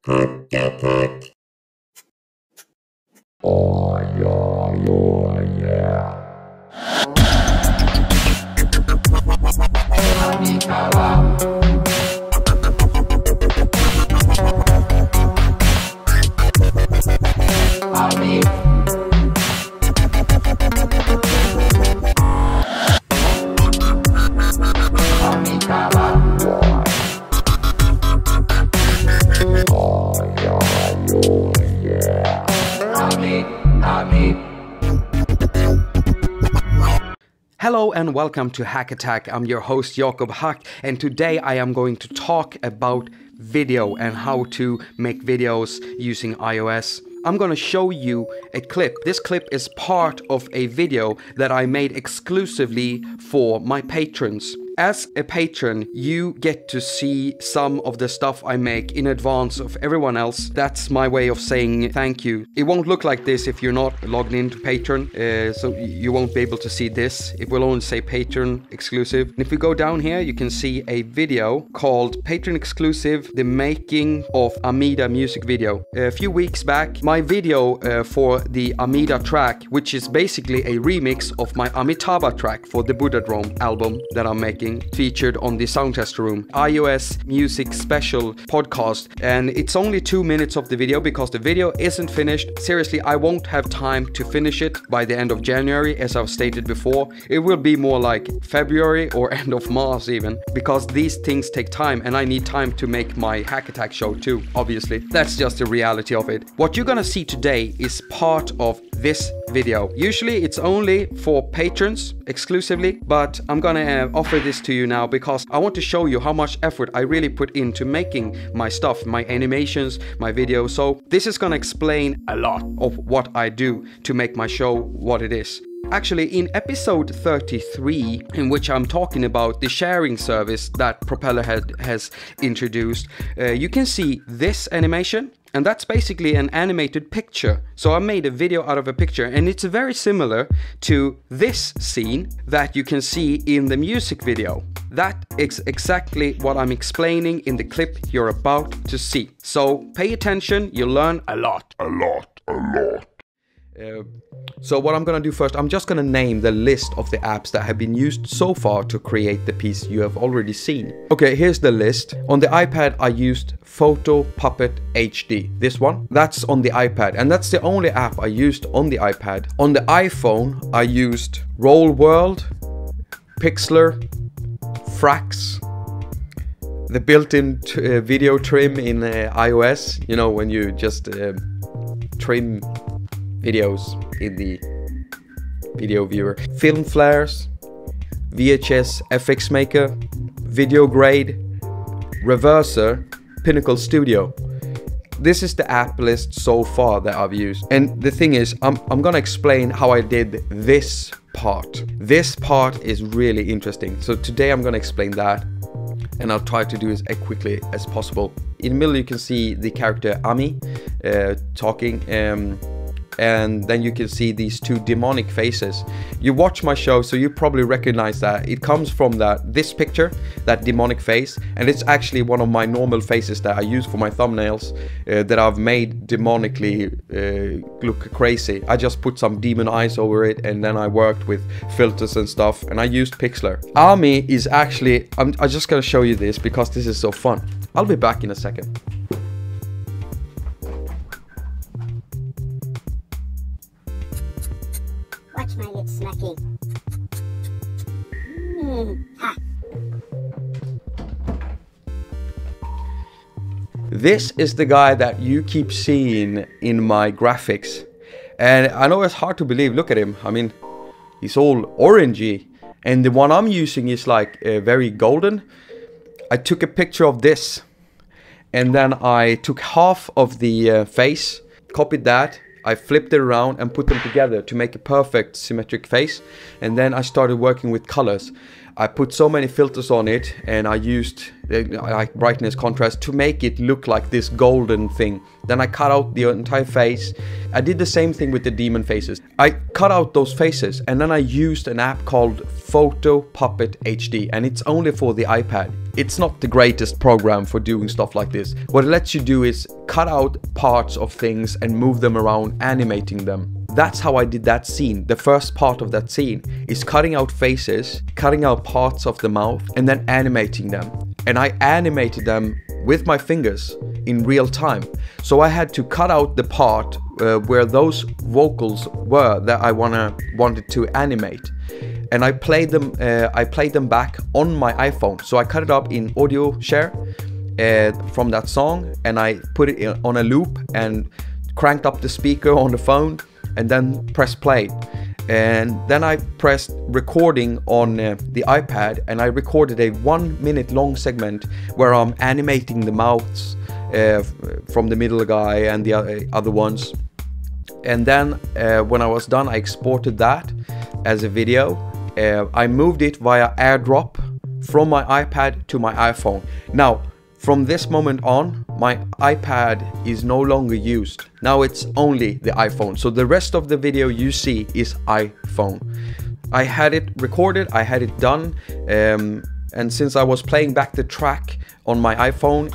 attaQ. Oh yeah. Hello and welcome to haQ. I'm your host Jakob, and today I am going to talk about video and how to make videos using iOS. I'm gonna show you a clip. This clip is part of a video that I made exclusively for my patrons. As a patron, you get to see some of the stuff I make in advance of everyone else. That's my way of saying thank you. It won't look like this if you're not logged into Patreon, so you won't be able to see this. It will only say Patreon exclusive. And if we go down here, you can see a video called Patreon Exclusive, the making of Amida music video. A few weeks back, my video for the Amida track, which is basically a remix of my Amitabha track for the Buddha Drome album that I'm making, featured on the Sound Tester Room iOS Music Special podcast. And it's only 2 minutes of the video because the video isn't finished. Seriously, I won't have time to finish it by the end of January, as I've stated before. It will be more like February or end of March even, because these things take time and I need time to make my haQ show too, obviously. That's just the reality of it. What you're gonna see today is part of this video. Usually it's only for patrons exclusively, but I'm gonna offer this to you now because I want to show you how much effort I really put into making my stuff, my animations, my videos. So this is gonna explain a lot of what I do to make my show what it is. Actually, in episode 33, in which I'm talking about the sharing service that Propellerhead has introduced, you can see this animation. And that's basically an animated picture. So I made a video out of a picture, and it's very similar to this scene that you can see in the music video. That is exactly what I'm explaining in the clip you're about to see. So pay attention, you'll learn a lot. So what I'm gonna do first, I'm just gonna name the list of the apps that have been used so far to create the piece you have already seen. Okay, here's the list. On the iPad, I used Photo Puppet HD. This one, that's on the iPad, and that's the only app I used on the iPad. On the iPhone, I used Roll World, Pixlr, Frax, the built-in video trim in iOS. You know, when you just trim videos in the video viewer. Film Flares, VHS FX Maker, Video Grade, Reverser, Pinnacle Studio. This is the app list so far that I've used. And the thing is, I'm gonna explain how I did this part. This part is really interesting. So today I'm gonna explain that, and I'll try to do it as quickly as possible. In the middle you can see the character Ami talking, and then you can see these two demonic faces. You watch my show, so you probably recognize that. It comes from this picture, that demonic face, and it's actually one of my normal faces that I use for my thumbnails that I've made demonically look crazy. I just put some demon eyes over it, and then I worked with filters and stuff, and I used Pixlr. Ami is actually, I'm just gonna show you this because this is so fun. I'll be back in a second. Watch my lips smacking. Ha. This is the guy that you keep seeing in my graphics. And I know it's hard to believe, look at him. I mean, he's all orangey. And the one I'm using is like very golden. I took a picture of this. And then I took half of the face, copied that. I flipped it around and put them together to make a perfect symmetric face. And then I started working with colors. I put so many filters on it, and I used like brightness, contrast to make it look like this golden thing. Then I cut out the entire face. I did the same thing with the demon faces. I cut out those faces, and then I used an app called Photo Puppet HD, and it's only for the iPad. It's not the greatest program for doing stuff like this. What it lets you do is cut out parts of things and move them around, animating them. That's how I did that scene. The first part of that scene is cutting out faces, cutting out parts of the mouth, and then animating them. And I animated them with my fingers in real time. So I had to cut out the part where those vocals were that I wanted to animate. And I played them back on my iPhone. So I cut it up in audio share from that song, and I put it on a loop and cranked up the speaker on the phone, and then pressed play. And then I pressed recording on the iPad, and I recorded a 1 minute long segment where I'm animating the mouths from the middle guy and the other ones. And then when I was done, I exported that as a video. I moved it via AirDrop from my iPad to my iPhone. Now, from this moment on, my iPad is no longer used. Now it's only the iPhone. So the rest of the video you see is iPhone. I had it recorded, I had it done, and since I was playing back the track on my iPhone,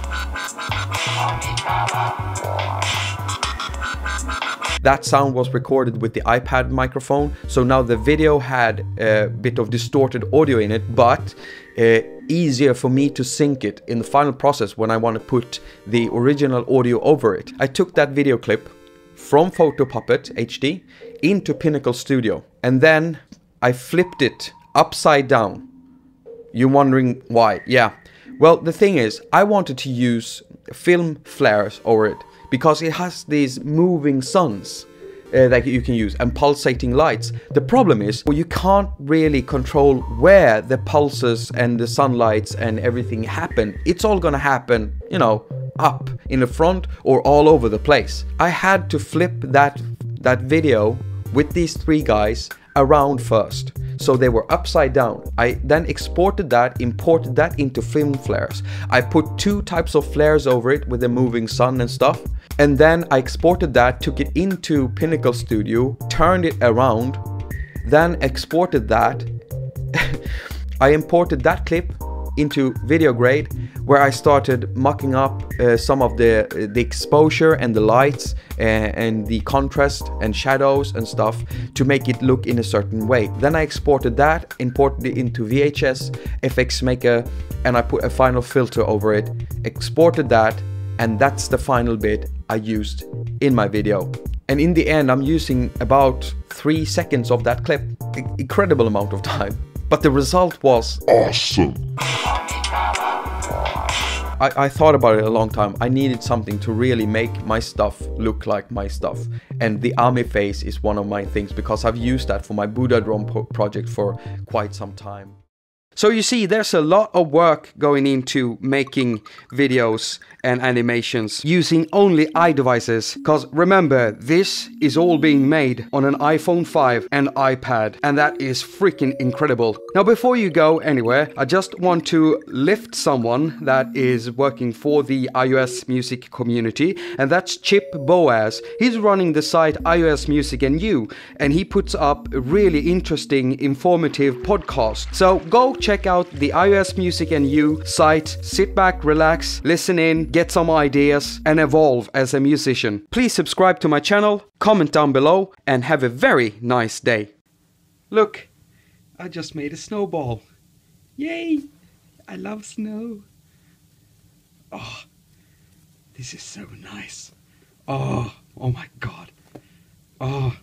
that sound was recorded with the iPad microphone. So now the video had a bit of distorted audio in it, but easier for me to sync it in the final process when I want to put the original audio over it. I took that video clip from Photo Puppet HD into Pinnacle Studio, and then I flipped it upside down. You're wondering why? Yeah. Well, the thing is, I wanted to use film flares over it because it has these moving suns that you can use and pulsating lights. The problem is, well, you can't really control where the pulses and the sunlights and everything happen. It's all gonna happen, you know, up in the front or all over the place. I had to flip that video with these three guys around first. So they were upside down. I then exported that, imported that into film flares. I put 2 types of flares over it with the moving sun and stuff. And then I exported that, took it into Pinnacle Studio, turned it around, then exported that. I imported that clip into video grade, where I started mucking up some of the exposure and the lights and the contrast and shadows and stuff to make it look in a certain way. Then I exported that, imported it into VHS, FX Maker, and I put a final filter over it, exported that, and that's the final bit I used in my video. And in the end, I'm using about 3 seconds of that clip. Incredible amount of time. But the result was awesome. I thought about it a long time. I needed something to really make my stuff look like my stuff. And the army face is one of my things, because I've used that for my Buddha drone project for quite some time. So you see, there's a lot of work going into making videos and animations using only iDevices. Because remember, this is all being made on an iPhone 5 and iPad, and that is freaking incredible. Now, before you go anywhere, I just want to lift someone that is working for the iOS music community, and that's Chip Boaz. He's running the site iOS Music and You, and he puts up a really interesting, informative podcast. So go check out the iOS Music and You site, sit back, relax, listen in, get some ideas, and evolve as a musician. Please subscribe to my channel, comment down below, and have a very nice day. Look, I just made a snowball. Yay! I love snow. Oh, this is so nice. Oh my God. Oh.